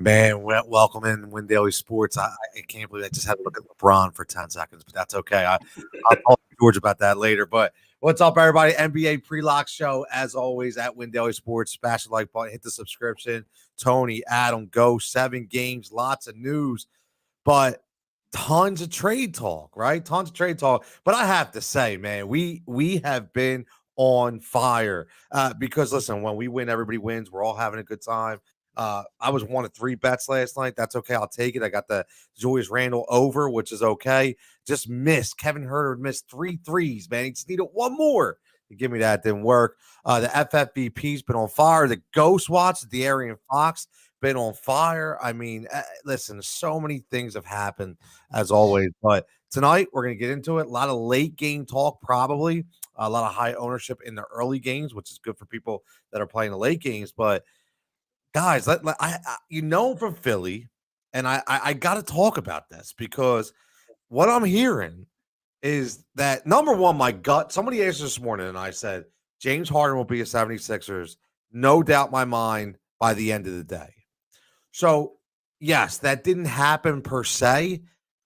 Man, welcome in Win Daily Sports. I can't believe I just had to look at LeBron for 10 seconds, but that's okay. I'll talk to George about that later. But what's up, everybody? NBA Pre-Lock Show, as always, at Win Daily Sports. Smash the like button, hit the subscription. Tony, Adam, go. 7 games, lots of news, but tons of trade talk, right? Tons of trade talk. But I have to say, man, we have been on fire because, listen, when we win, everybody wins. We're all having a good time. I was 1 of 3 bets last night. That's okay. I'll take it. I got the Julius Randle over, which is okay. Just missed. Kevin Huerter missed 3 threes, man. He just needed 1 more to give me that. Didn't work. The FFVP's been on fire. The Ghost Watch, the De'Aaron Fox, been on fire. I mean, listen, so many things have happened as always. But tonight, we're going to get into it. A lot of late game talk, probably. A lot of high ownership in the early games, which is good for people that are playing the late games. But guys, you know from Philly, and I got to talk about this because what I'm hearing is that, number one, my gut, somebody asked this morning, and I said, James Harden will be a 76ers, no doubt in my mind, by the end of the day. So, yes, that didn't happen per se,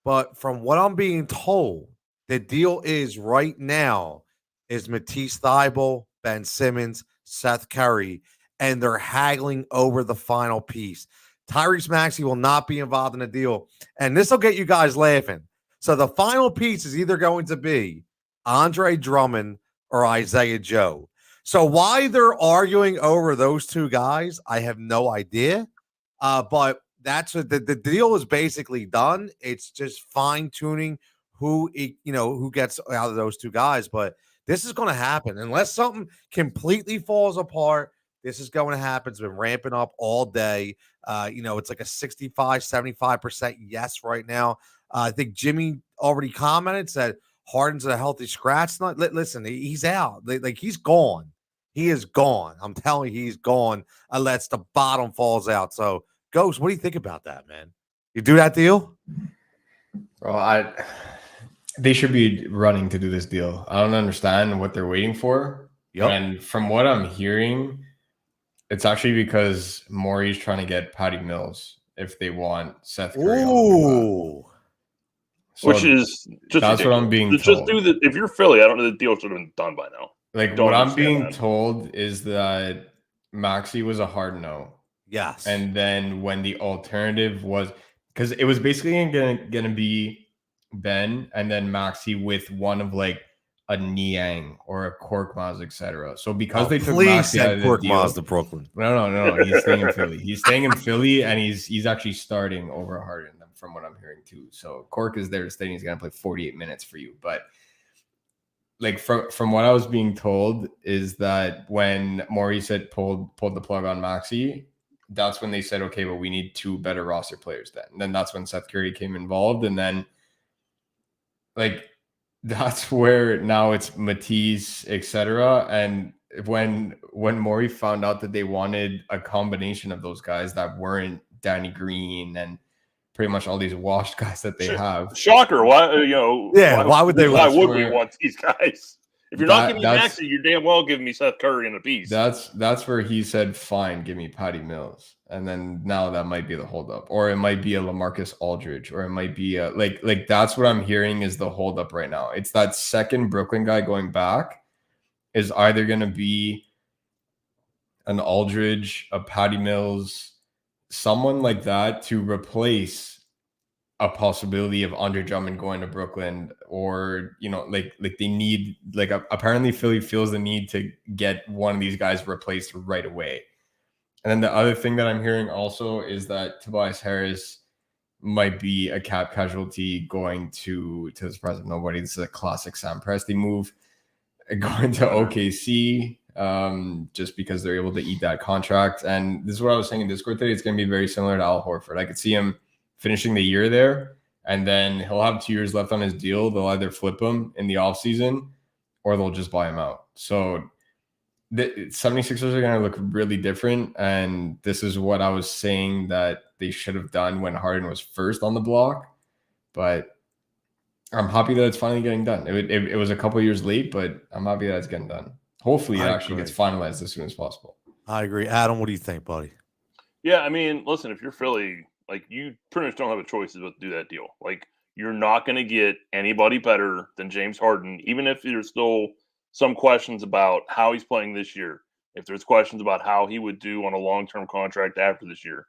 but from what I'm being told, the deal is right now is Matisse Thybulle, Ben Simmons, Seth Curry, and they're haggling over the final piece. Tyrese Maxey will not be involved in the deal, and this will get you guys laughing. So the final piece is either going to be Andre Drummond or Isaiah Joe. So why they're arguing over those 2 guys, I have no idea. But that's what the deal is basically done. It's just fine-tuning who gets out of those 2 guys. But this is going to happen unless something completely falls apart. This is going to happen. It's been ramping up all day. It's like a 65, 75% yes right now. I think Jimmy already commented, said Harden's a healthy scratch. Listen, he's out. He's gone. He is gone. I'm telling you, he's gone unless the bottom falls out. So, Ghost, what do you think about that, man? You do that deal? Well, they should be running to do this deal. I don't understand what they're waiting for. Yep. And from what I'm hearing, it's actually because Morey's trying to get Patty Mills if they want Seth Curry. Ooh. So which is just that's ridiculous. What I'm being told. If you're Philly, I don't know the deal should have been done by now. What I'm being told is that Maxey was a hard no. Yes. And then when the alternative was, because it was basically gonna be Ben and then Maxey with one of like a Niang or a Korkmaz, etc. So because they took Maxey out of the deal, to Brooklyn. No, he's staying in Philly. He's staying in Philly, and he's actually starting over Harden, from what I'm hearing too. So Cork is there to stay. And he's gonna play 48 minutes for you. But like from what I was being told is that when Morey said pulled the plug on Maxey, that's when they said, okay, well, we need 2 better roster players then. And then that's when Seth Curry came involved, and then like. That's where now it's Matisse, etc. And when Morey found out that they wanted a combination of those guys that weren't Danny Green and pretty much all these washed guys that they have. Shocker. Why, why would we want these guys? If you're not giving me Maxey, you're damn well giving me Seth Curry in a piece. That's where he said, fine, give me Patty Mills. And then now that might be the holdup. Or it might be a LaMarcus Aldridge. Or it might be a like that's what I'm hearing is the holdup right now. It's that second Brooklyn guy going back is either going to be an Aldridge, a Patty Mills, someone like that to replace a possibility of Andre Drummond going to Brooklyn, or like they need apparently Philly feels the need to get one of these guys replaced right away. And then the other thing that I'm hearing also is that Tobias Harris might be a cap casualty going to the surprise of nobody. This is a classic Sam Presti move, going to OKC just because they're able to eat that contract. And this is what I was saying in Discord today. It's going to be very similar to Al Horford. I could see him finishing the year there, and then he'll have 2 years left on his deal. They'll either flip him in the offseason or they'll just buy him out. So the 76ers are going to look really different, and this is what I was saying that they should have done when Harden was first on the block. But I'm happy that it's finally getting done. It was a couple of years late, but I'm happy that it's getting done. Hopefully it actually gets finalized as soon as possible. I agree. Adam, what do you think, buddy? Yeah, I mean, listen, if you're Philly, like you pretty much don't have a choice but to do that deal. Like you're not going to get anybody better than James Harden, even if there's still some questions about how he's playing this year. If there's questions about how he would do on a long-term contract after this year,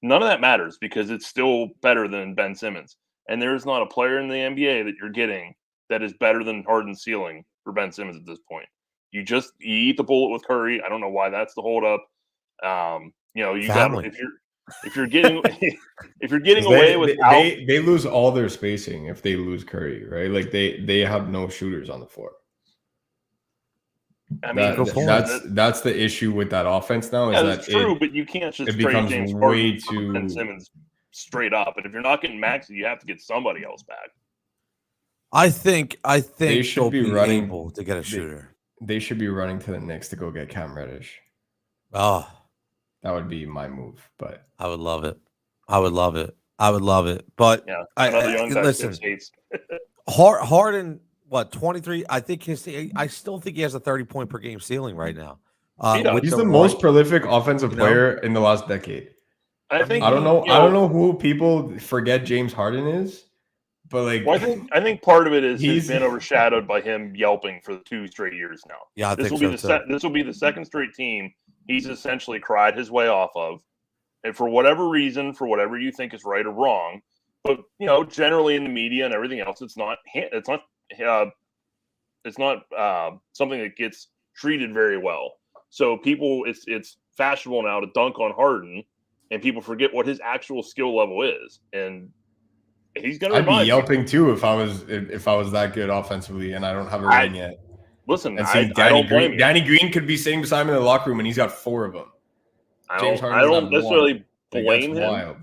none of that matters because it's still better than Ben Simmons. And there's not a player in the NBA that you're getting that is better than Harden's ceiling for Ben Simmons at this point. You eat the bullet with Curry. I don't know why that's the holdup. You got if you're getting if you're getting away with they lose all their spacing if they lose Curry, right? Like they have no shooters on the floor. I mean, that's the issue with that offense now. That's true, but you can't just trade James Harden for Ben Simmons straight up. And if you're not getting Maxey, you have to get somebody else back. I think they should be running able to get a shooter. They should be running to the Knicks to go get Cam Reddish. Oh, that would be my move, but I would love it. But yeah, listen, Harden, what 23? I still think he has a 30-point per game ceiling right now. He's the most prolific offensive player in the last decade. I don't know who people forget James Harden is, but I think part of it is he's been overshadowed by him yelping for 2 straight years now. Yeah, this will be the second straight team he's essentially cried his way off of, and for whatever reason, for whatever you think is right or wrong, but generally in the media and everything else, it's not something that gets treated very well. So it's fashionable now to dunk on Harden, and people forget what his actual skill level is, and he's going to. I'd be yelping too if I was that good offensively, and I don't have a ring yet. Listen, I don't blame you. Danny Green could be sitting beside him in the locker room, and he's got 4 of them. I don't necessarily blame him,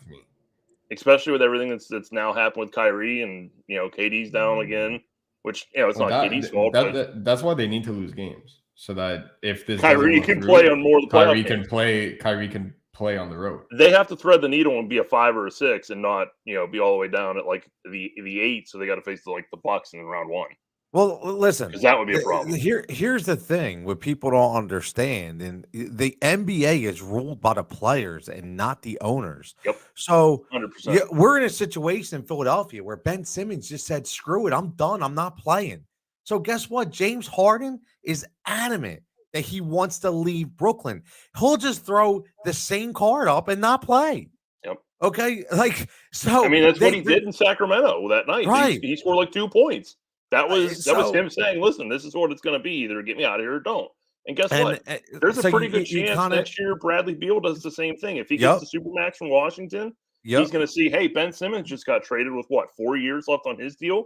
especially with everything that's now happened with Kyrie, and KD's down again, which it's not KD's fault. That's why they need to lose games, so that if this Kyrie can play on more of the Kyrie can play on the road. They have to thread the needle and be a 5 or a 6, and not be all the way down at like the 8. So they got to face the Bucks in round 1. Well, listen, because that would be a problem. Here's the thing: what people don't understand, and the NBA is ruled by the players and not the owners. Yep. So 100%. We're in a situation in Philadelphia where Ben Simmons just said, "Screw it, I'm done. I'm not playing." So guess what? James Harden is adamant that he wants to leave Brooklyn. He'll just throw the same card up and not play. Yep. Okay. That's what he did in Sacramento that night. Right. He scored 2 points. That was him saying, "Listen, this is what it's going to be. Either get me out of here or don't." And guess what? There's a pretty good chance next year Bradley Beal does the same thing. If he gets the Supermax from Washington, he's going to see, hey, Ben Simmons just got traded with 4 years left on his deal.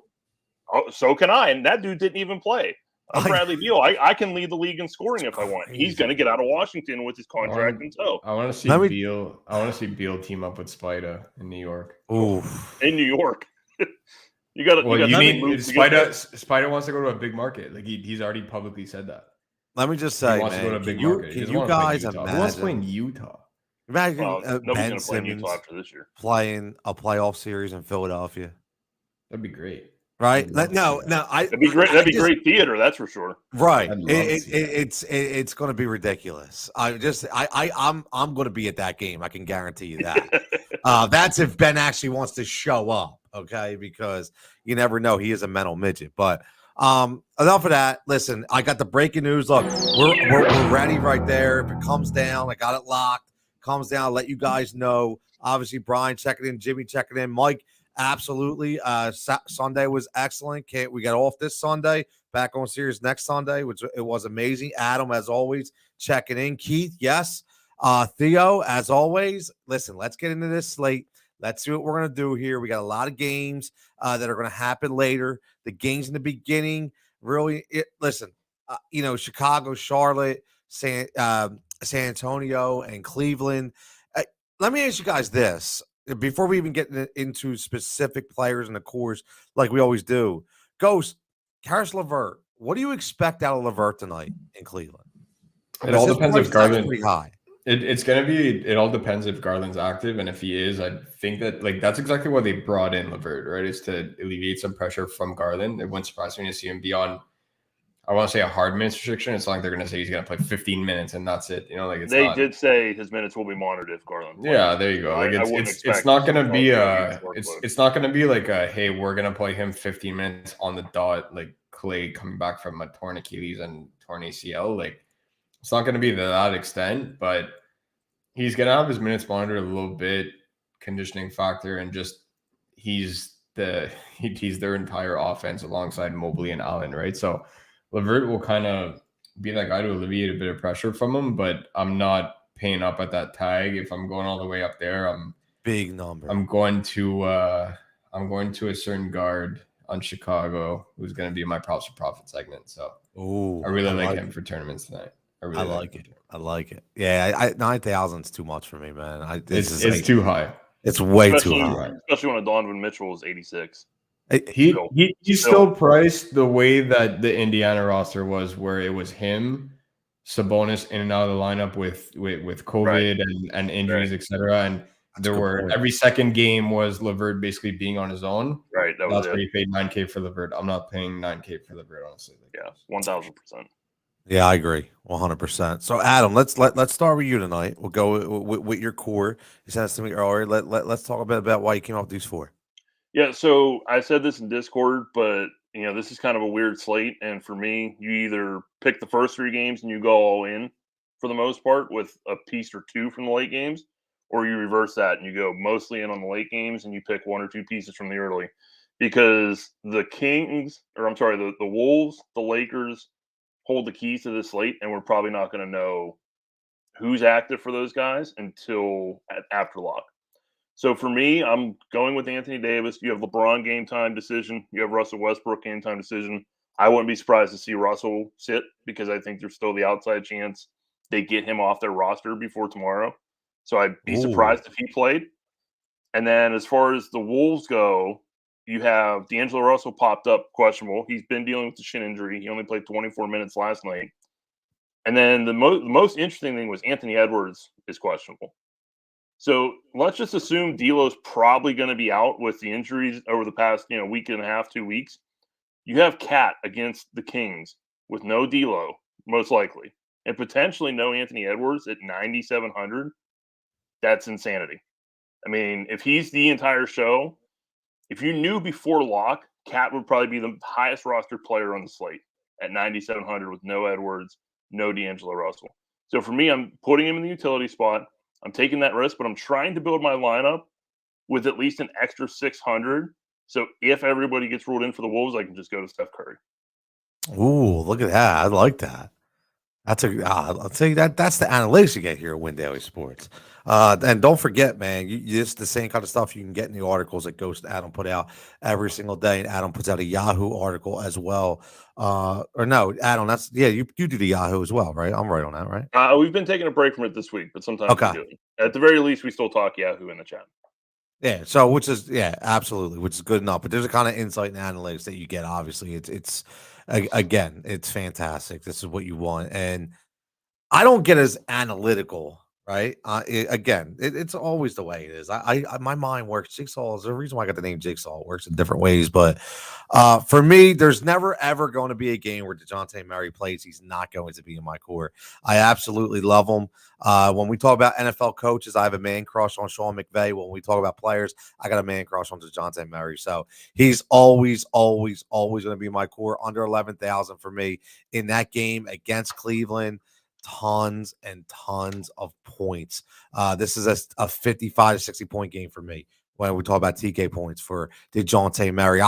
Oh, so can I. And that dude didn't even play. I'm Bradley Beal. I can lead the league in scoring if I want. He's going to get out of Washington with his contract in tow. I want to see Beal. I want to see Beal team up with Spida in New York. Ooh, in New York. You got. Spida wants to go to a big market. Like he's already publicly said that. Let me just say, man, can you guys imagine? Who wants to play in Utah? Imagine Ben Simmons after this year playing a playoff series in Philadelphia. That'd be great. Right? That'd be great. That'd be great theater. That's for sure. Right. It's going to be ridiculous. I'm going to be at that game. I can guarantee you that. That's if Ben actually wants to show up. Okay, because you never know. He is a mental midget. But enough of that. Listen, I got the breaking news. Look, we're ready right there. If it comes down, I got it locked. Comes down, I'll let you guys know. Obviously, Brian checking in, Jimmy checking in, Mike. Absolutely. Sunday was excellent. We got off this Sunday, back on series next Sunday, which it was amazing. Adam, as always, checking in. Keith, yes. Theo, as always. Listen, let's get into this slate. Let's see what we're going to do here. We got a lot of games that are going to happen later. The games in the beginning, really, Chicago, Charlotte, San Antonio, and Cleveland. Let me ask you guys this. Before we even get into specific players in the course, like we always do, Ghost, Karis LeVert, what do you expect out of LeVert tonight in Cleveland? It all depends if Garland. Pretty high. It's going to be. It all depends if Garland's active, and if he is, I think that that's exactly why they brought in LeVert, right? Is to alleviate some pressure from Garland. It wouldn't surprise me to see him be on I want to say a hard minutes restriction. It's not like they're going to say he's going to play 15 minutes and that's it. You know, like it's they not. did say his minutes will be monitored if Garland plays. Yeah, there you go. Like it's not going to be it's not going to be like a, hey, we're going to play him 15 minutes on the dot, like Clay coming back from a torn Achilles and torn ACL. Like it's not going to be to that extent, but he's going to have his minutes monitored a little bit, conditioning factor, and just he's their entire offense alongside Mobley and Allen, right? So LeVert will kind of be that guy to alleviate a bit of pressure from him, but I'm not paying up at that tag. If I'm going all the way up there, big number. I'm going to a certain guard on Chicago who's going to be my props for profit segment. So I really like him for tournaments tonight. I like it. I like it. Yeah, 9,000 is too much for me, man. It's too high. It's way too high, especially when a Donovan Mitchell is 86. He's still priced the way that the Indiana roster was, where it was him, Sabonis in and out of the lineup with COVID and injuries, etc. And there were every second game was LeVert basically being on his own. Right. That's where you paid $9K for LeVert. I'm not paying $9K for LeVert, honestly. Yeah, 1,000%. Yeah, I agree, 100%. So, Adam, let's start with you tonight. We'll go with your core. You sent us to me earlier. Let's talk a bit about why you came up with these four. Yeah, so I said this in Discord, but this is kind of a weird slate. And for me, you either pick the first three games and you go all in for the most part with a piece or two from the late games, or you reverse that and you go mostly in on the late games and you pick one or two pieces from the early. Because the Wolves, the Lakers hold the keys to this slate, and we're probably not going to know who's active for those guys until after lock. So for me, I'm going with Anthony Davis. You have LeBron game time decision. You have Russell Westbrook game time decision. I wouldn't be surprised to see Russell sit because I think there's still the outside chance they get him off their roster before tomorrow. So I'd be surprised if he played. And then as far as the Wolves go, you have D'Angelo Russell popped up questionable. He's been dealing with the shin injury. He only played 24 minutes last night. And then the most interesting thing was Anthony Edwards is questionable. So let's just assume D'Lo's probably going to be out with the injuries over the past week and a half, 2 weeks. You have Cat against the Kings with no D'Lo, most likely, and potentially no Anthony Edwards at 9,700. That's insanity. I mean, if he's the entire show, if you knew before lock, Cat would probably be the highest roster player on the slate at 9,700 with no Edwards, no D'Angelo Russell. So for me, I'm putting him in the utility spot. I'm taking that risk, but I'm trying to build my lineup with at least an extra 600. So if everybody gets ruled in for the Wolves, I can just go to Steph Curry. Ooh, look at that. I like that. I'll tell you that's the analytics you get here at Win Daily Sports. And don't forget, man, it's the same kind of stuff you can get in the articles that Ghost Adam put out every single day. And Adam puts out a Yahoo article as well. Or no, Adam, you do the Yahoo as well, right? I'm right on that, right? We've been taking a break from it this week, but sometimes we do it. At the very least, we still talk Yahoo in the chat. Yeah, so which is absolutely, which is good enough. But there's a kind of insight and analytics that you get. Obviously, it's fantastic. This is what you want, and I don't get as analytical, right? It's always the way it is. My mind works. Jigsaw is the reason why I got the name Jigsaw. It works in different ways, but for me, there's never ever going to be a game where DeJounte Murray plays. He's not going to be in my core. I absolutely love him. When we talk about NFL coaches, I have a man crush on Sean McVay. When we talk about players, I got a man crush on DeJounte Murray. So he's always going to be my core. Under 11,000 for me in that game against Cleveland. Tons and tons of points. This is a 55 to 60 point game for me when we talk about TK points for DeJounte Murray.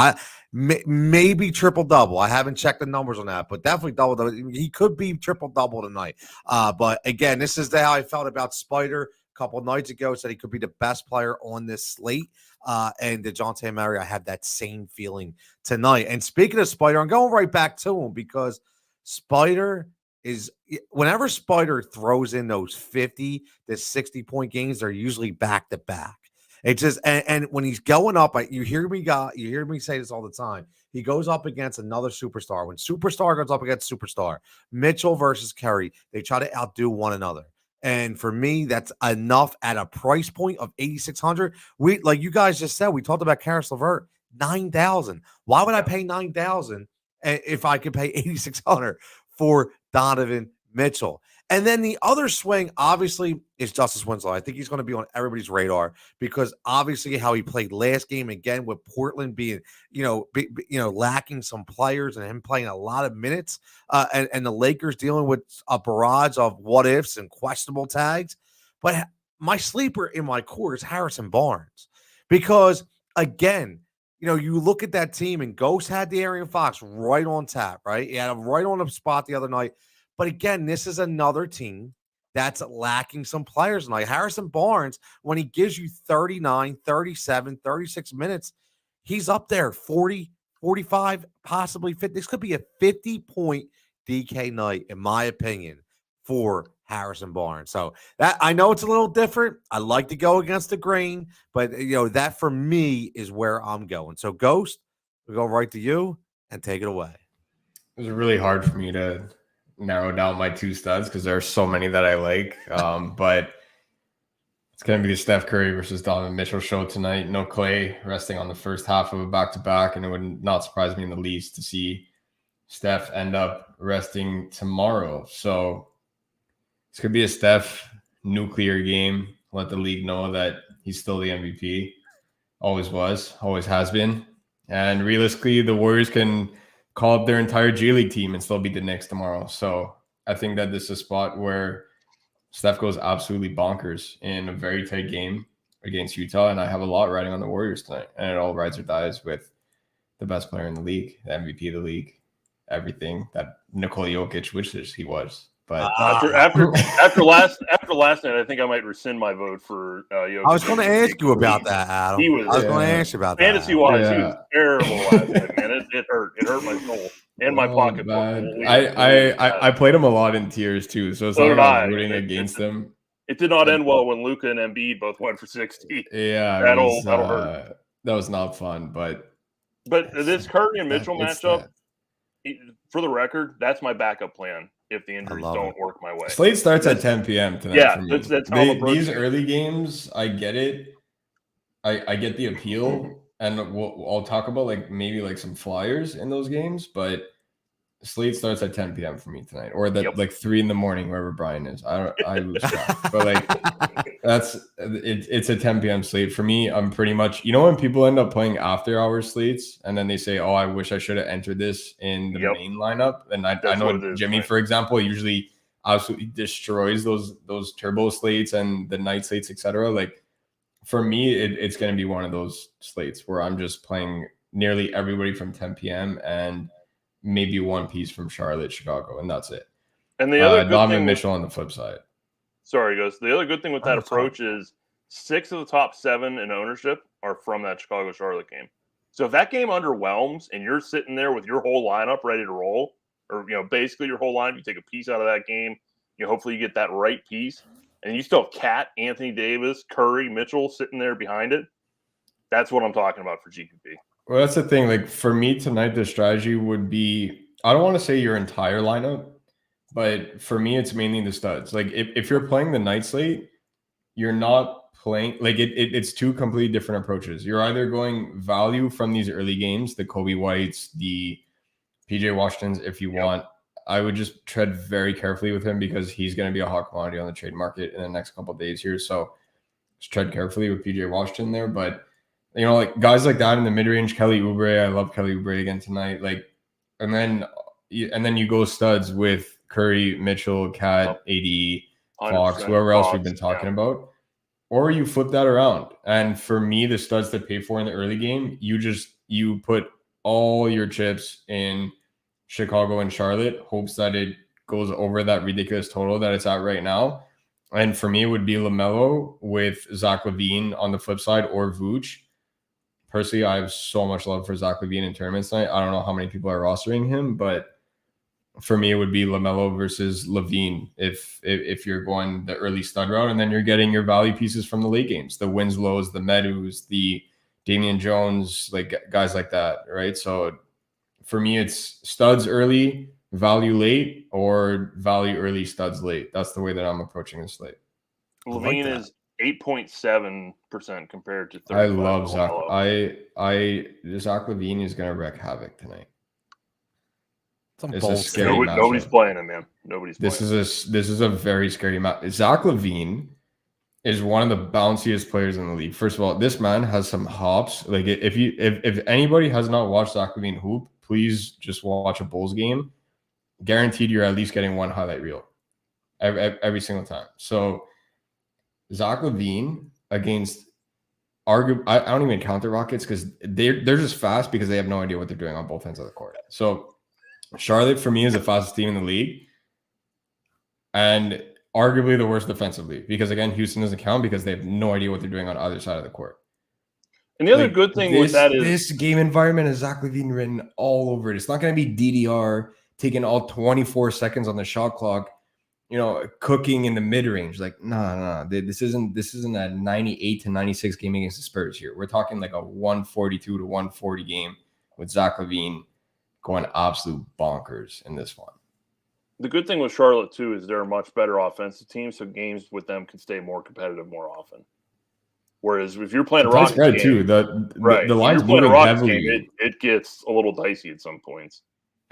Maybe triple double. I haven't checked the numbers on that, but definitely double. He could be triple double tonight. But again, this is how I felt about Spider a couple of nights ago. Said he could be the best player on this slate. And DeJounte Murray, I have that same feeling tonight. And speaking of Spider, I'm going right back to him because Spider is whenever Spider throws in those 50 to 60 point games, they're usually back to back. It's just and when he's going up, you hear me say this all the time. He goes up against another superstar. When superstar goes up against superstar, Mitchell versus Curry, they try to outdo one another. And for me, that's enough at a price point of 8,600. We, like you guys just said, we talked about Karis LeVert, 9,000. Why would I pay 9,000? if I could pay 8,600 for Donovan Mitchell. And then the other swing, obviously, is Justice Winslow. I think he's going to be on everybody's radar because obviously how he played last game, again, with Portland being, lacking some players and him playing a lot of minutes, and the Lakers dealing with a barrage of what ifs and questionable tags. But my sleeper in my core is Harrison Barnes because, again, you look at that team and Ghost had the De'Aaron Fox right on tap, right? He had him right on the spot the other night. But again, this is another team that's lacking some players. And like Harrison Barnes, when he gives you 39, 37, 36 minutes, he's up there 40, 45, possibly 50. This could be a 50-point DK night, in my opinion, for Harrison Barnes. So that I know it's a little different. I like to go against the grain, but that for me is where I'm going. So Ghost, we go right to you and take it away. It was really hard for me to narrow down my two studs because there are so many that I like. But it's going to be the Steph Curry versus Donovan Mitchell show tonight. No Clay resting on the first half of a back-to-back, and it would not surprise me in the least to see Steph end up resting tomorrow. So this could be a Steph nuclear game. Let the league know that he's still the MVP. Always was, always has been. And realistically, the Warriors can call up their entire G League team and still beat the Knicks tomorrow. So I think that this is a spot where Steph goes absolutely bonkers in a very tight game against Utah. And I have a lot riding on the Warriors tonight. And it all rides or dies with the best player in the league, the MVP of the league, everything that Nikola Jokic wishes he was. But after last night, I think I might rescind my vote for Jokic. I was going to ask you about that, Adam. I was going to ask you about that. Fantasy-wise, he was terrible last night, man. It hurt. It hurt my soul and my pocketbook. I played him a lot in tiers too, so it's not like I was rooting against him. It did not end well when Luka and Embiid both went for 60. Yeah, that'll hurt. That was not fun, but this Curry and Mitchell matchup, for the record, that's my backup plan if the injuries don't work my way. Slate starts at 10 p.m. tonight. Yeah, for me. that's how I'm these early games, I get it. I get the appeal, and I'll talk about maybe some flyers in those games, but Slate starts at 10 p.m. for me tonight, or 3 in the morning wherever Brian is. I lose track, but it's a 10 p.m. slate for me. I'm pretty much, when people end up playing after hours slates and then they say, "Oh, I wish I should have entered this in the main lineup." And I know Jimmy, for example, usually absolutely destroys those turbo slates and the night slates, etc. For me, it's going to be one of those slates where I'm just playing nearly everybody from 10 p.m. and maybe one piece from Charlotte, Chicago, and that's it. And the other Donovan Mitchell on the flip side. Sorry, guys. The other good thing with that approach is 6 of the top 7 in ownership are from that Chicago-Charlotte game. So if that game underwhelms and you're sitting there with your whole lineup ready to roll, or basically your whole lineup, you take a piece out of that game, hopefully you get that right piece, and you still have Cat, Anthony Davis, Curry, Mitchell sitting there behind it. That's what I'm talking about for GPP. Well, that's the thing. For me tonight, the strategy would be, I don't want to say your entire lineup, but for me, it's mainly the studs. If you're playing the night slate, you're not playing, it's two completely different approaches. You're either going value from these early games, the Kobe Whites, the PJ Washingtons, if you want. I would just tread very carefully with him because he's going to be a hot commodity on the trade market in the next couple of days here. So just tread carefully with PJ Washington there. But guys like that in the mid-range, Kelly Oubre, I love Kelly Oubre again tonight. And then you go studs with Curry, Mitchell, Cat, AD, Fox, whoever else we've been talking about. Or you flip that around. And for me, the studs to pay for in the early game, you put all your chips in Chicago and Charlotte, hopes that it goes over that ridiculous total that it's at right now. And for me, it would be LaMelo with Zach Lavine on the flip side, or Vooch. Personally, I have so much love for Zach Lavine in tournaments tonight. I don't know how many people are rostering him, but for me, it would be LaMelo versus Lavine if you're going the early stud route, and then you're getting your value pieces from the late games, the Winslows, the Metus, the Damian Jones, guys like that, right? So for me, it's studs early, value late, or value early, studs late. That's the way that I'm approaching this slate. Lavine is 8.7% compared to 35. I love Zach. Zach Lavine is going to wreak havoc tonight. It's a scary matchup. Nobody's playing him, man. Nobody's playing him. This is a very scary match. Zach Lavine is one of the bounciest players in the league. First of all, this man has some hops. Like if anybody has not watched Zach Lavine hoop, please just watch a Bulls game. Guaranteed you're at least getting one highlight reel every single time. So Zach Lavine against I don't even count the Rockets because they're just fast because they have no idea what they're doing on both ends of the court. So Charlotte for me is the fastest team in the league and arguably the worst defensively because again Houston doesn't count because they have no idea what they're doing on either side of the court. And the other good thing with that is this game environment is Zach Lavine written all over it. It's not going to be DDR taking all 24 seconds on the shot clock, cooking in the mid range. Like, no. This isn't a 98 to 96 game against the Spurs here. We're talking like a 142 to 140 game with Zach Lavine going absolute bonkers in this one. The good thing with Charlotte too is they're a much better offensive team, so games with them can stay more competitive more often. Whereas if you're playing a Rockets game, too, the line's moving heavily. It gets a little dicey at some points.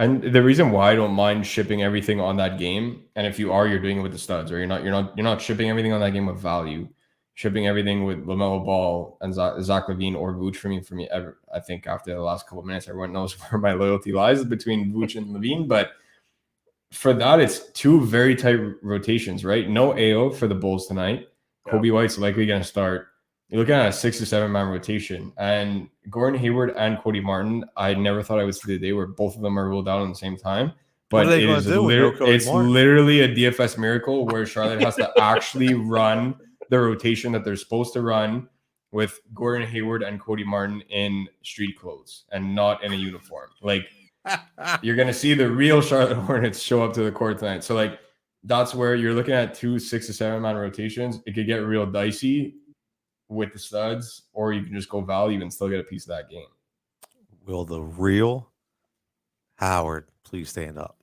And the reason why I don't mind shipping everything on that game, and if you are, you're doing it with the studs, or you're not shipping everything on that game with value, shipping everything with LaMelo Ball and Zach Lavine or Vooch for me. I think after the last couple of minutes, everyone knows where my loyalty lies between Vooch and Lavine. But for that, it's two very tight rotations, right? No AO for the Bulls tonight. Yeah. Kobe White's likely going to start. You're looking at a 6 to 7 man rotation, and Gordon Hayward and Cody Martin. I never thought I would see the day where both of them are ruled out at the same time. But it's literally a DFS miracle where Charlotte has to actually run the rotation that they're supposed to run with Gordon Hayward and Cody Martin in street clothes and not in a uniform. Like you're gonna see the real Charlotte Hornets show up to the court tonight. So like that's where you're looking at 2 6 to 7 man rotations. It could get real dicey with the studs, or you can just go value and still get a piece of that game. Will the real Howard please stand up?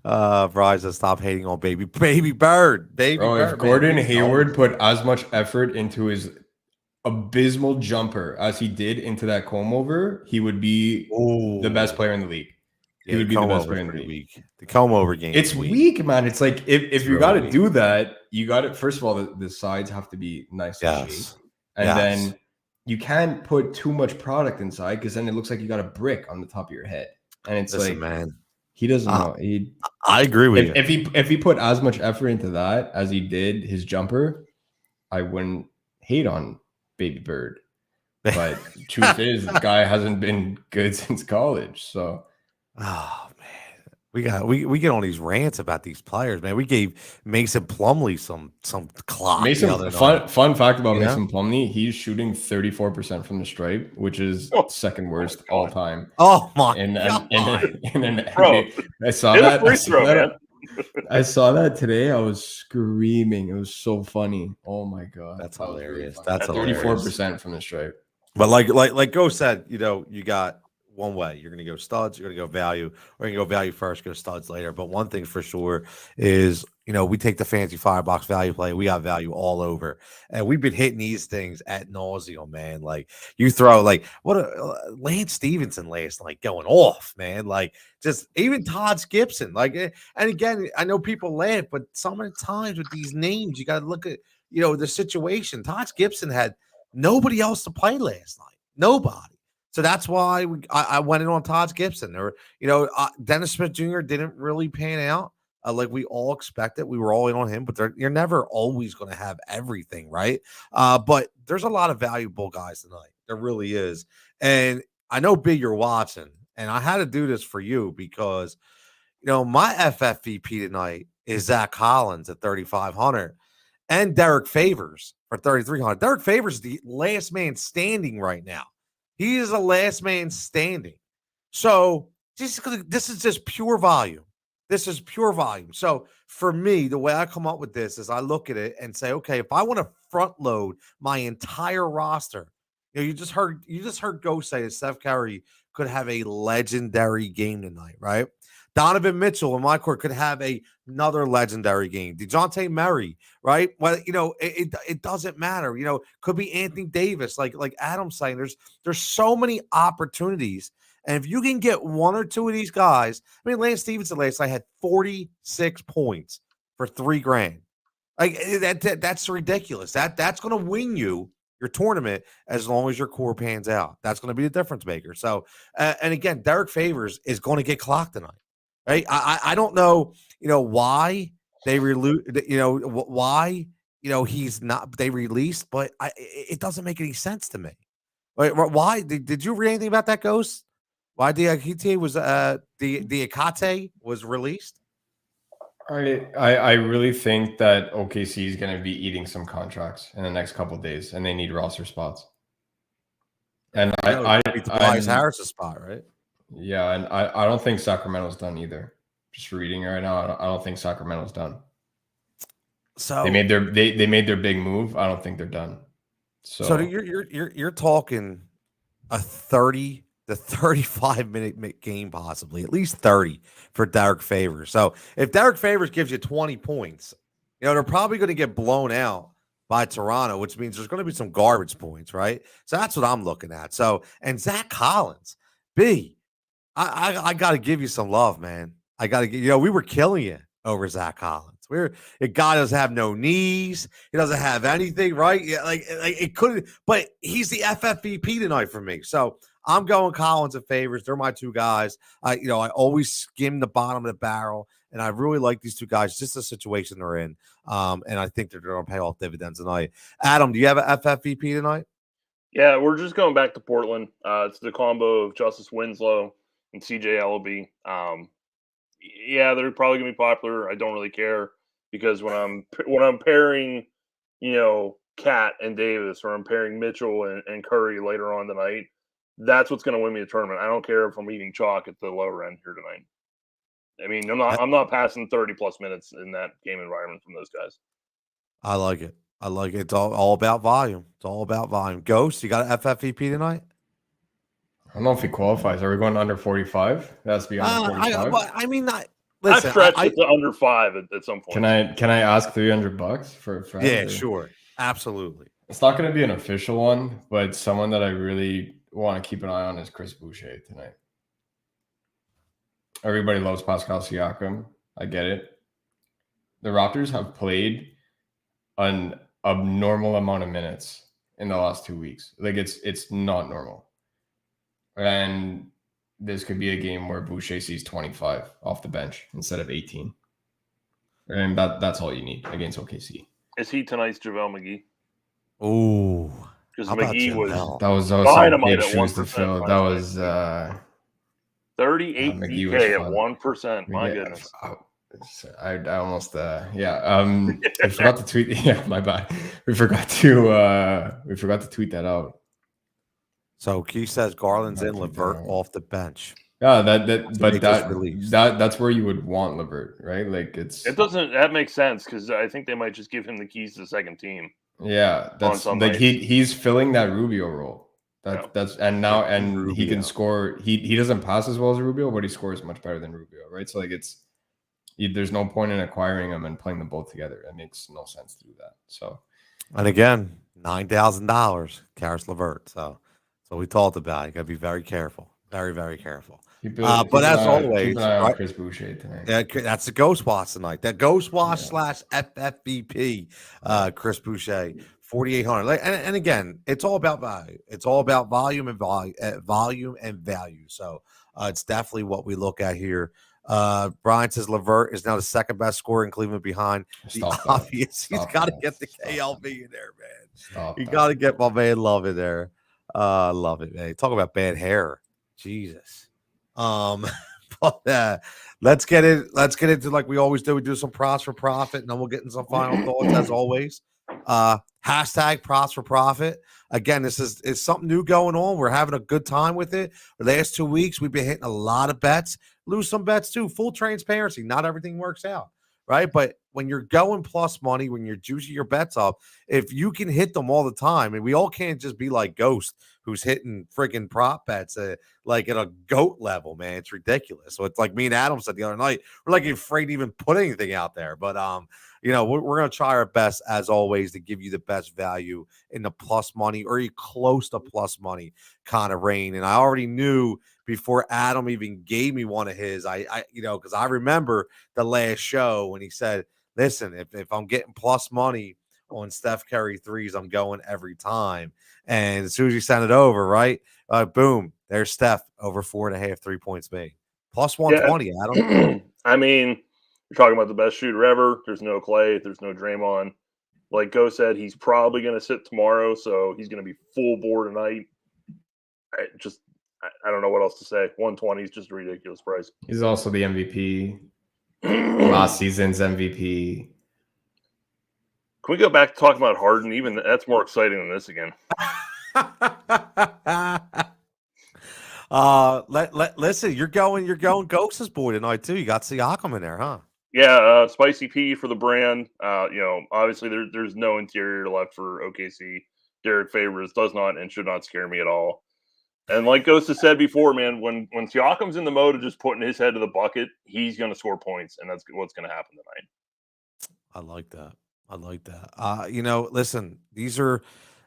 Bryce, stop hating on baby bird. If Gordon Hayward put as much effort into his abysmal jumper as he did into that comb over, he would be the best player in the league. He would be the best player in the league. The comb over game. It's weak, man. It's like if you got to do that, you got to first of all the sides have to be nice and shaped, and then you can't put too much product inside because then it looks like you got a brick on the top of your head, and it's man. He doesn't know. I agree with you. If he put as much effort into that as he did his jumper, I wouldn't hate on Baby Bird. But truth is, the guy hasn't been good since college. So, oh man, we get on these rants about these players, man. We gave Mason Plumlee some clock. Fun fact about Mason Plumlee: he's shooting 34% from the stripe, which is second worst all time. Oh my! In an NBA. I saw that. I saw that today. I was screaming. It was so funny. Oh my god, that's hilarious. Really that's 34% from the stripe. But like Go said, you got one way. You're going to go studs, you're going to go value, or you can go value first, go studs later. But one thing for sure is, we take the fancy firebox value play. We got value all over. And we've been hitting these things at nauseum, man. Like you throw Lance Stevenson last night going off, man. Like just even Todd Gibson. Like, and again, I know people laugh, but so many times with these names, you got to look at, the situation. Todd Gibson had nobody else to play last night. Nobody. So that's why I went in on Todd Gibson. Or, Dennis Smith Jr. didn't really pan out like we all expected. We were all in on him, but you're never always going to have everything, right? But there's a lot of valuable guys tonight. There really is. And I know, Big, you're watching, and I had to do this for you because, my FFVP tonight is Zach Collins at 3,500 and Derek Favors for 3,300. Derek Favors is the last man standing right now. He is the last man standing. So this is just pure volume. This is pure volume. So for me, the way I come up with this is I look at it and say, okay, if I want to front load my entire roster, you just heard Go say that Steph Curry could have a legendary game tonight, right? Donovan Mitchell in my court could have another legendary game. DeJounte Murray, right? Well, it doesn't matter. Could be Anthony Davis, like Adam's saying. There's so many opportunities, And if you can get one or two of these guys, I mean, Lance Stevenson last night had 46 points for $3,000. Like that's ridiculous. That's going to win you your tournament as long as your core pans out. That's going to be the difference maker. So, and again, Derek Favors is going to get clocked tonight, right? I don't know, why they why he's not they released, but it doesn't make any sense to me. Why did you read anything about that, Ghost? Why Diakite was Diakate was released? I really think that OKC is going to be eating some contracts in the next couple of days, and they need roster spots. And I Tobias Harris's spot, right? Yeah, and I don't think Sacramento's done either. Just reading it right now, I don't think Sacramento's done. So they made their big move. I don't think they're done. So you're talking a 30 to 35-minute game, possibly at least 30 for Derek Favors. So if Derek Favors gives you 20 points, they're probably going to get blown out by Toronto, which means there's going to be some garbage points, right? So that's what I'm looking at. So, and Zach Collins, I got to give you some love, man. I got to we were killing you over Zach Collins. A guy doesn't have no knees. He doesn't have anything, right? Yeah, like it couldn't, but he's the FFVP tonight for me. So I'm going Collins and Favors. They're my two guys. I always skim the bottom of the barrel, and I really like these two guys, just the situation they're in. And I think they're going to pay off dividends tonight. Adam, do you have an FFVP tonight? Yeah, we're just going back to Portland. It's the combo of Justice Winslow and CJ Ellaby. Yeah, they're probably going to be popular. I don't really care because when I'm pairing, Cat and Davis, or I'm pairing Mitchell and Curry later on tonight, that's what's going to win me the tournament. I don't care if I'm eating chalk at the lower end here tonight. I mean, I'm not passing 30 plus minutes in that game environment from those guys. I like it. It's all about volume. It's all about volume. Ghost, you got an FFVP tonight? I don't know if he qualifies. Are we going under 45? That has to be under 45. I've stretched it to under 5 at some point. Can I ask $300 for a friend? Yeah, sure. Absolutely. It's not going to be an official one, but someone that I really want to keep an eye on is Chris Boucher tonight. Everybody loves Pascal Siakam. I get it. The Raptors have played an abnormal amount of minutes in the last 2 weeks. Like it's not normal. And this could be a game where Boucher sees 25 off the bench instead of 18. And that's all you need against OKC. Is he tonight's JaVale McGee? Oh, because McGee was dynamite at 1%. That was 38 DK at 1%. My goodness. I almost I forgot to tweet. Yeah, my bad. We forgot to tweet that out. So Keith says Garland's in, LeVert off the bench. Yeah, that's where you would want LeVert, right? Like that makes sense because I think they might just give him the keys to the second team. Yeah, that's like he's filling that Rubio role. That's and he can score. He doesn't pass as well as Rubio, but he scores much better than Rubio, right? So like there's no point in acquiring them and playing them both together. It makes no sense to do that. So, and again, $9,000, Karis LeVert. So we talked about it. You got to be very careful, very, very careful. But as always, keep an eye on Chris Boucher tonight. Yeah, that's the Ghost Watch tonight. That Ghost Watch / FFVP, Chris Boucher, 4,800. And again, it's all about value. It's all about volume and value. So it's definitely what we look at here. Brian says LeVert is now the second best scorer in Cleveland behind the obvious. He's got to get the KLV in there, man. You got to get my man Love in there. Love it, man. Talk about bad hair. Jesus. But let's get into like we always do. We do some props for profit, and then we'll get into some final thoughts as always. Hashtag props for profit. Again, this is something new going on. We're having a good time with it. The last 2 weeks, we've been hitting a lot of bets, lose some bets too. Full transparency. Not everything works out, right? But when you're going plus money, when you're juicing your bets up, if you can hit them all the time, and we all can't just be like Ghost, who's hitting freaking prop bets like at a goat level, man. It's ridiculous. So it's like me and Adam said the other night, we're like afraid to even put anything out there. But we're going to try our best, as always, to give you the best value in the plus money or close to plus money kind of range. And I already knew before Adam even gave me one of his, because I remember the last show when he said, listen, if I'm getting plus money on Steph Curry threes, I'm going every time. And as soon as you send it over, right? Boom, there's Steph over 4.5 3 points made. Plus 120, Yeah. Adam. I mean, you're talking about the best shooter ever. There's no Clay. There's no Draymond. Like Go said, he's probably going to sit tomorrow, so he's going to be full board tonight. I don't know what else to say. 120 is just a ridiculous price. He's also the MVP. Last season's MVP. Can we go back to talking about Harden? Even that's more exciting than this again. Listen, you're going Ghost's boy tonight too. You got Siakam in there, huh? Yeah, Spicy P for the brand. Obviously there's no interior left for OKC. Derek Favors does not and should not scare me at all. And like Ghost has said before, man, when Siakam's in the mode of just putting his head to the bucket, he's going to score points, and that's what's going to happen tonight. I like that. Listen, these are,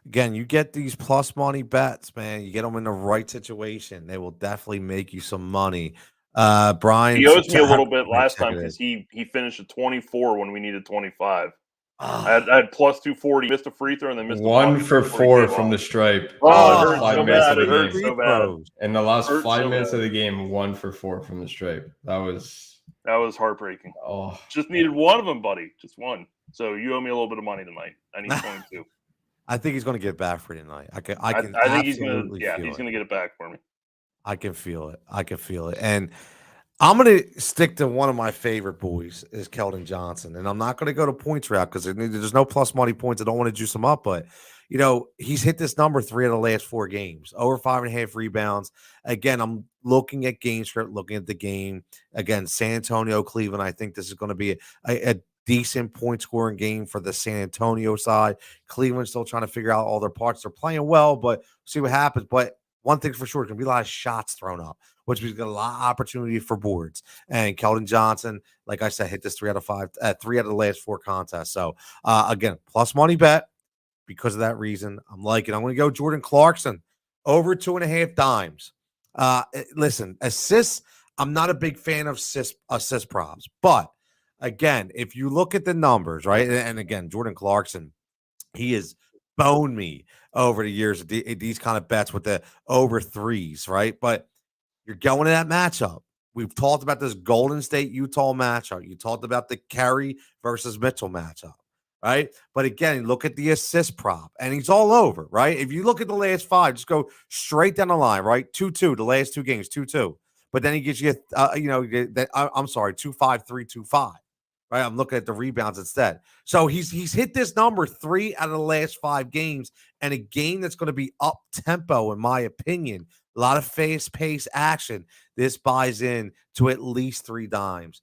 again, you get these plus money bets, man. You get them in the right situation, they will definitely make you some money. Brian, he owes me a little bit last time because he finished at 24 when we needed 25. I had plus 240, missed a free throw, and then missed 1 for 4 from the stripe. It hurt so bad. In the last 5 minutes of the game, 1 for 4 from the stripe. That was heartbreaking. Oh, just needed one of them, buddy. Just one. So you owe me a little bit of money tonight. I need 22. I think he's going to get back for tonight. I think he's going to. Yeah, he's going to get it back for me. I can feel it. And I'm going to stick to one of my favorite boys is Keldon Johnson. And I'm not going to go to points route because there's no plus money points. I don't want to juice him up. But, he's hit this number 3 of the last 4 games, over 5.5 rebounds. Again, I'm looking at game script, looking at the game. Again, San Antonio, Cleveland, I think this is going to be a decent point scoring game for the San Antonio side. Cleveland's still trying to figure out all their parts. They're playing well, but see what happens. But one thing's for sure, it's going to be a lot of shots thrown up, which means got a lot of opportunity for boards. And Keldon Johnson, like I said, hit this 3 out of 5, 3 out of the last 4 contests. So, again, plus money bet because of that reason. I'm liking it. I'm going to go Jordan Clarkson over 2.5 dimes. Listen, assists, I'm not a big fan of assist props. But, again, if you look at the numbers, right, and again, Jordan Clarkson, he has boned me over the years of these kind of bets with the over 3s, right? But you're going to that matchup. We've talked about this Golden State Utah matchup. You talked about the Curry versus Mitchell matchup, right? But again, look at the assist prop, and he's all over, right? If you look at the last 5, just go straight down the line, right? 2-2, the last 2 games, 2-2. But then he gives you, I'm sorry, 2-5, 3-2-5. Right, I'm looking at the rebounds instead. So he's hit this number 3 out of the last 5 games, and a game that's going to be up tempo, in my opinion. A lot of fast-paced action. This buys in to at least 3 dimes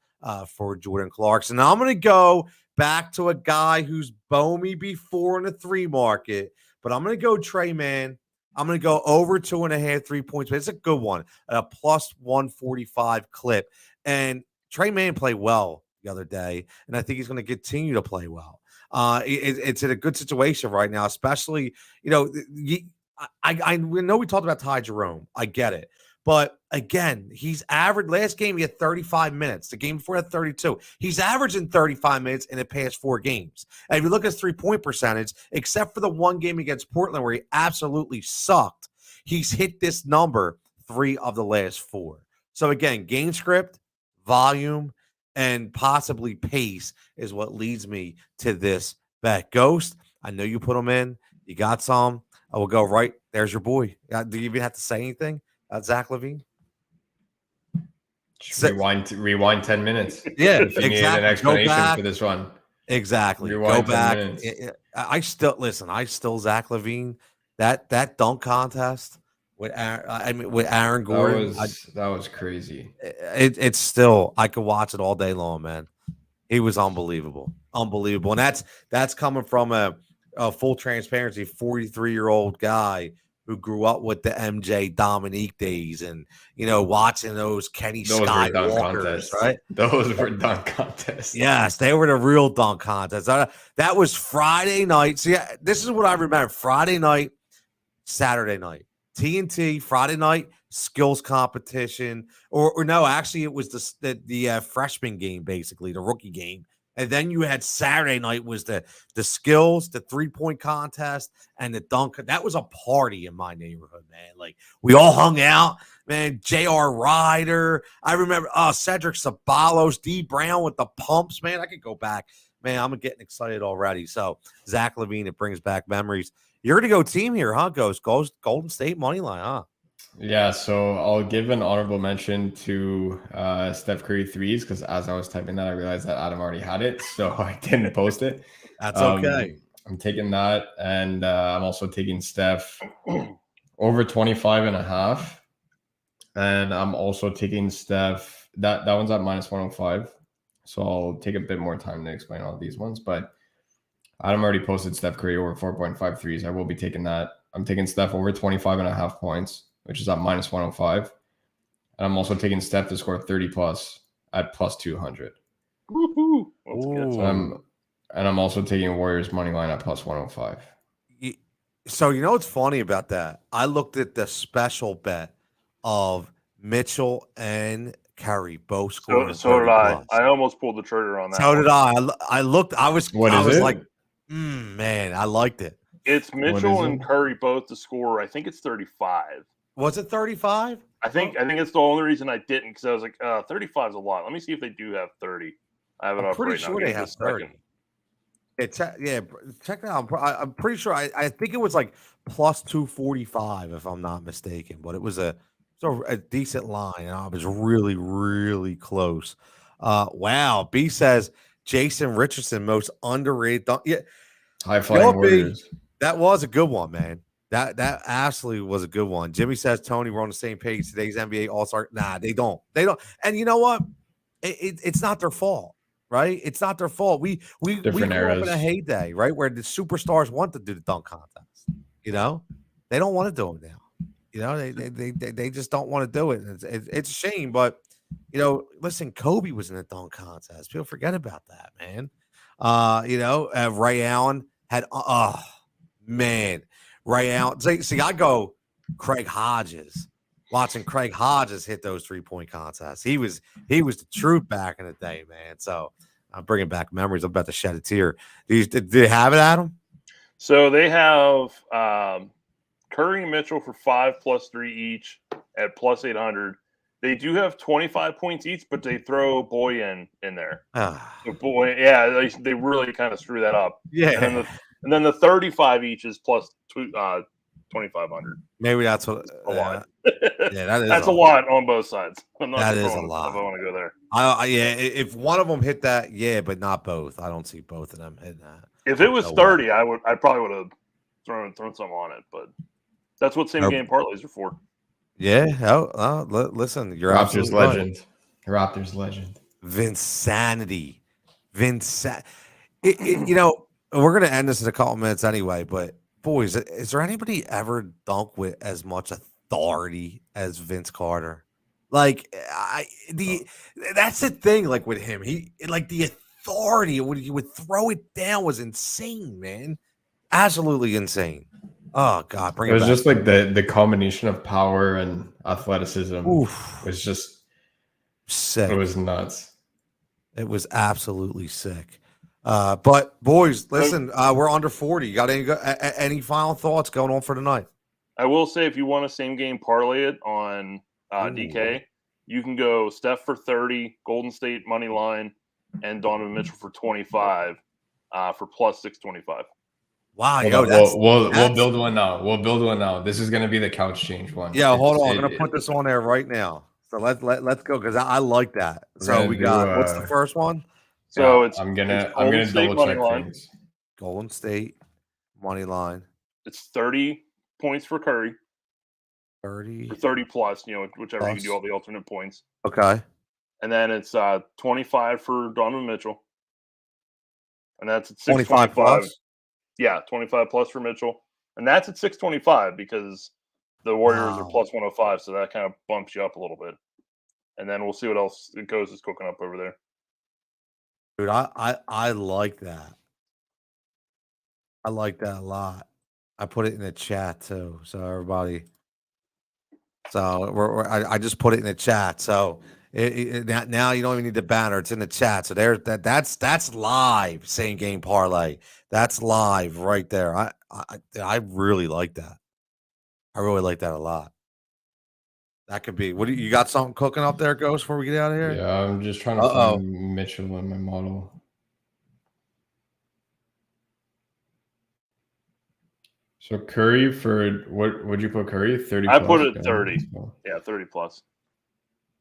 for Jordan Clarkson. Now I'm going to go back to a guy who's boned me before in the 3 market, but I'm going to go Trey Mann. I'm going to go over 2.5 3 points. But it's a good one, a plus 145 clip, and Trey Mann played well the other day, and I think he's going to continue to play well. It's in a good situation right now, especially, I know we talked about Ty Jerome. I get it. But again, he's averaged last game, he had 35 minutes. The game before, he had 32. He's averaging 35 minutes in the past 4 games. And if you look at his 3-point percentage, except for the one game against Portland where he absolutely sucked, he's hit this number 3 of the last 4. So again, game script, volume, and possibly pace is what leads me to this bet. Ghost, I know you put them in. You got some. I will go right. There's your boy. Do you even have to say anything? Zach Lavine? Rewind 10 minutes. Yeah, if you need an explanation for this one. Exactly. Rewind go back. 10 minutes. I still Zach Lavine. That dunk contest with Aaron Gordon. That was crazy. It's still, I could watch it all day long, man. He was unbelievable, unbelievable, and that's coming from a full transparency 43-year-old guy who grew up with the MJ Dominique days, and watching those Kenny Those were dunk Skywalkers, contests. right? Those were dunk contests. Yes, they were the real dunk contests. That was Friday night. See, this is what I remember: Friday night, Saturday night, TNT. Friday night, skills competition, or no, actually, it was the freshman game, basically the rookie game, and then you had Saturday night was the skills, the 3-point contest, and the dunk. That was a party in my neighborhood, man. Like we all hung out, man. J.R. Ryder, I remember. Cedric Sabalos, D Brown with the pumps, man. I could go back, man. I'm getting excited already. So Zach Lavine, it brings back memories. You're gonna go team here, huh? Goes Golden State money line, huh? Yeah, so I'll give an honorable mention to Steph Curry threes because as I was typing that, I realized that Adam already had it, so I didn't post it. That's okay. I'm taking that, and I'm also taking Steph over 25.5, and I'm also taking Steph. That one's at minus 105, so I'll take a bit more time to explain all these ones, but Adam already posted Steph Curry over 4.5 threes. I will be taking that. I'm taking Steph over 25.5 points, which is at minus 105. And I'm also taking Steph to score 30 plus at plus 200. Woohoo! That's good. And I'm also taking Warriors money line at plus 105. So what's funny about that? I looked at the special bet of Mitchell and Curry both scoring. So did I. Plus. I almost pulled the trigger on that. So did I. I looked. I was it? Like, man, I liked it. It's Mitchell and Curry both to score. I think it's 35. Was it 35? I think it's the only reason I didn't because I was like, 35 is a lot. Let me see if they do have 30. I have it up pretty sure they have 30. Check it out. I'm pretty sure. I think it was like plus 245 if I'm not mistaken, but it was a decent line, and I was really, really close. Wow. B says Jason Richardson most underrated. High flying Warriors. That was a good one, man. That absolutely was a good one. Jimmy says, Tony, we're on the same page. Today's NBA All-Star. Nah, they don't. And you know what? It's not their fault, right? It's not their fault. We grew up in a heyday, right, where the superstars want to do the dunk contest. They don't want to do it now. They just don't want to do it. It's a shame, but listen, Kobe was in the dunk contest. People forget about that, man. Ray Allen had man. Ray Allen. See, I go Craig Hodges. Watching Craig Hodges hit those 3-point contests. He was the truth back in the day, man. So I'm bringing back memories. I'm about to shed a tear. Do they have it, Adam? So they have Curry and Mitchell for 5 plus 3 each at plus 800. They do have 25 points each, but they throw Boyan in there. So they really kind of screw that up. Yeah. And then the 35 each is plus 2,500. Maybe that's a lot. Yeah, that's a lot on both sides. That is a lot. If I want to go there. If one of them hit that, but not both. I don't see both of them hitting that. If it was 30, I probably would have thrown something on it, but that's what same game parlays are for. Yeah. Listen, you're Raptors legend. Right. Raptors legend. Vinsanity. We're going to end this in a couple minutes anyway, but boys, is there anybody ever dunked with as much authority as Vince Carter? Like that's the thing. Like with him, he the authority when he would throw it down was insane, man. Absolutely insane. Oh God, it was just like the combination of power and athleticism. Was just sick. It was nuts. It was absolutely sick. But boys, listen, we're under 40. You got any final thoughts going on for tonight? I will say, if you want a same game parlay it on DK, you can go Steph for 30, Golden State money line, and Donovan Mitchell for 25 for plus 625. Wow, we'll build one now. We'll build one now. This is going to be the couch change one. Yeah, hold on. I'm going to put this on there right now. So let's go because I like that. So we got what's the first one? So I'm gonna double check things. Golden State money line. It's 30 points for Curry. 30 or 30 plus, whichever you can do all the alternate points. Okay. And then it's 25 for Donovan Mitchell. and that's at 25 625. plus. Yeah, 25 plus for Mitchell, and that's at 625 because the Warriors are Wow. plus 105, so that kind of bumps you up a little bit. And then we'll see what else it goes is cooking up over there. Dude, I like that. I like that a lot. I put it in the chat too, so everybody. So I just put it in the chat. So now you don't even need the banner; it's in the chat. So that's live same game parlay. That's live right there. I really like that. I really like that a lot. That could be. What do you got? Something cooking up there, Ghost? Before we get out of here? Yeah, I'm just trying to find Mitchell in my model. So Curry for what would you put Curry? 30 I plus? put it 30. Yeah, 30 plus.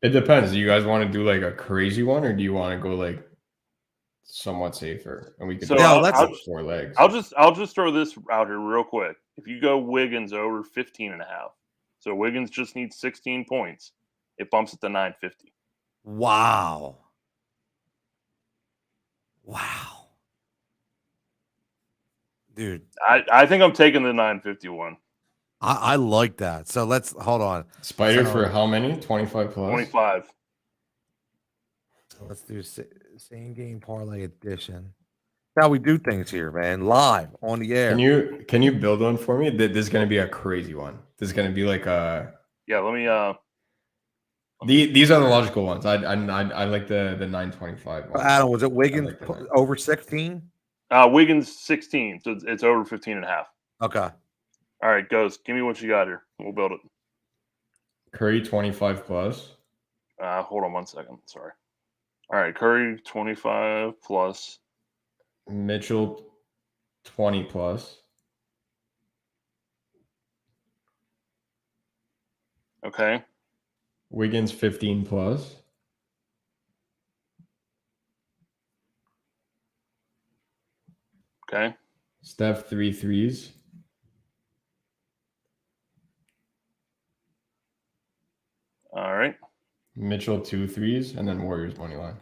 It depends. Do you guys want to do like a crazy one or do you want to go like somewhat safer? And we could So do I'll 4 legs. I'll just throw this out here real quick. If you go Wiggins over 15 and a half, so Wiggins just needs 16 points, it bumps it to 950. Wow. Dude, I think I'm taking the 951. I like that. So let's hold on. Spider for how many? 25 plus? 25. So let's do same game parlay edition. That's how we do things here, man. Live on the air. Can you build one for me? This is gonna be a crazy one. This is gonna be like a Let me these are the logical ones. I like the 925 one. Adam, was it Wiggins over 16? Wiggins 16, so it's over 15 and a half. Okay. All right, Ghost, give me what you got here. We'll build it. Curry 25 plus. Hold on 1 second. Sorry. All right, Curry 25 plus. Mitchell 20 plus. Okay. Wiggins 15 plus. Okay. Steph 3 threes. All right. Mitchell 2 threes, and then Warriors money line.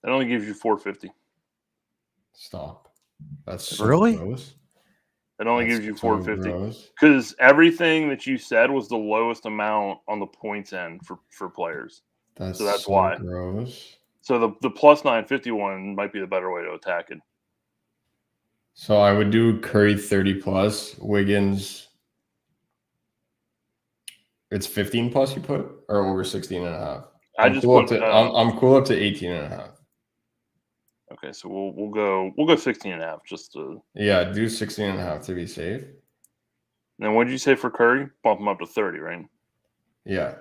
That only gives you 450. Stop. That's so really gross. It only gives you 450 gross. because everything that you said was the lowest amount on the points end for players. That's so why. Gross. So the plus 951 might be the better way to attack it. So I would do Curry 30 plus, Wiggins. It's 15 plus you put, or over 16 and a half. I'm cool up to 18 and a half. Okay, so we'll go 16 and a half just to do 16 and a half to be safe. And then what did you say for Curry? Bump him up to 30, right? Yeah.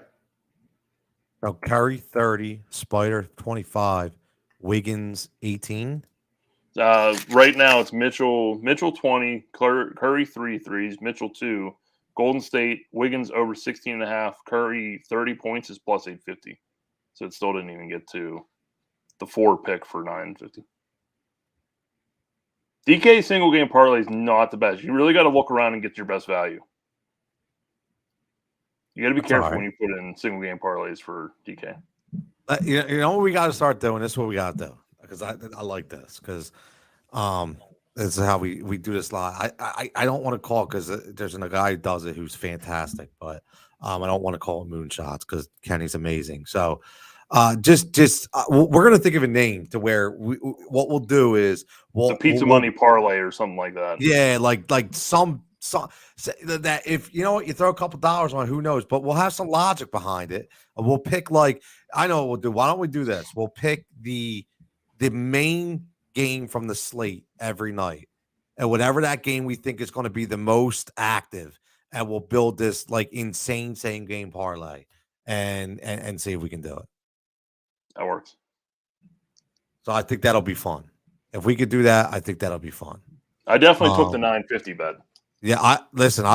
So Curry 30, Spider 25, Wiggins 18. Right now it's Mitchell 20, Curry 3 threes, Mitchell 2, Golden State, Wiggins over 16 and a half, Curry 30 points is plus 850. So it still didn't even get to the 4 pick for 950. DK single game parlay is not the best. You really got to look around and get your best value. You got to be careful when you put in single game parlays for DK. You know what we got to start doing? This is what we got to do, because I like this, because this is how we do this live. I don't want to call it because there's a guy who does it who's fantastic, but I don't want to call it moonshots because Kenny's amazing. So we're gonna think of a name to where what we'll do is the pizza money parlay or something like that. Yeah, like some that if you know what, you throw a couple dollars on, who knows, but we'll have some logic behind it. We'll pick, like, I know what we'll do. Why don't we do this? We'll pick the main game from the slate every night, and whatever that game we think is going to be the most active, and we'll build this like insane same game parlay and see if we can do it. That works. So I think that'll be fun. If we could do that, I think that'll be fun. I definitely took the 950 bet. Yeah, I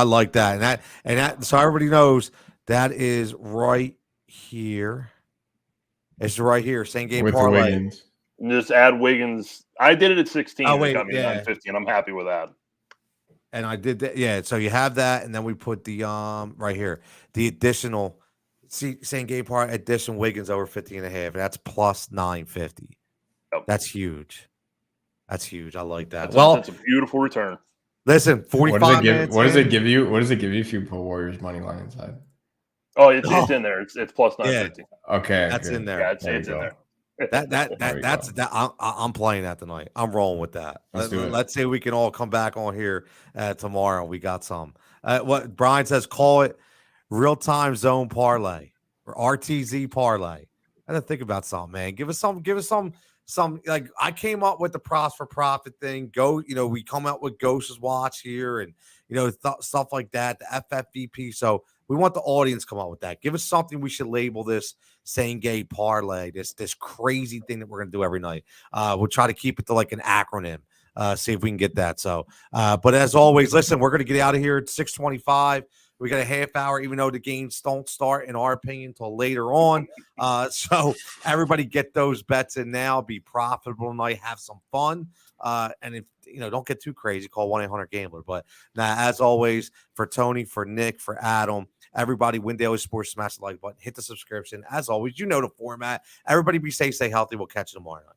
like that. And that so everybody knows that is right here. It's right here. Same game with parlay. Wiggins. And just add Wiggins. I did it at 16. Oh, wait, got me 950, and I'm happy with that. And I did that. Yeah, so you have that, and then we put the right here, the additional same game part addition Wiggins over 50.5, and that's plus 950. Yep. That's huge. That's huge. I like that. That's a beautiful return. Listen, 45 minutes. What does it give you? What does it give you if you put Warriors money line inside? Oh, it's in there. It's plus 950. Yeah. Okay, that's in there. Yeah, it's in there. I'm playing that tonight. I'm rolling with that. Let's say we can all come back on here tomorrow. We got some. What Brian says, call it real time zone parlay or RTZ parlay. I had to think about something, man. Give us some. Like I came up with the pros for profit thing. We come out with Ghost's watch here and stuff like that, the FFVP. So we want the audience to come up with that. Give us something we should label this same game parlay, this crazy thing that we're gonna do every night. We'll try to keep it to like an acronym. See if we can get that. So but as always, listen, we're gonna get out of here at 6:25. We got a half hour, even though the games don't start, in our opinion, until later on. So everybody get those bets in now. Be profitable tonight. Have some fun. And if don't get too crazy, call 1-800-GAMBLER. But now, as always, for Tony, for Nick, for Adam, everybody, Win Daily Sports, smash the like button, hit the subscription. As always, the format. Everybody be safe, stay healthy. We'll catch you tomorrow night.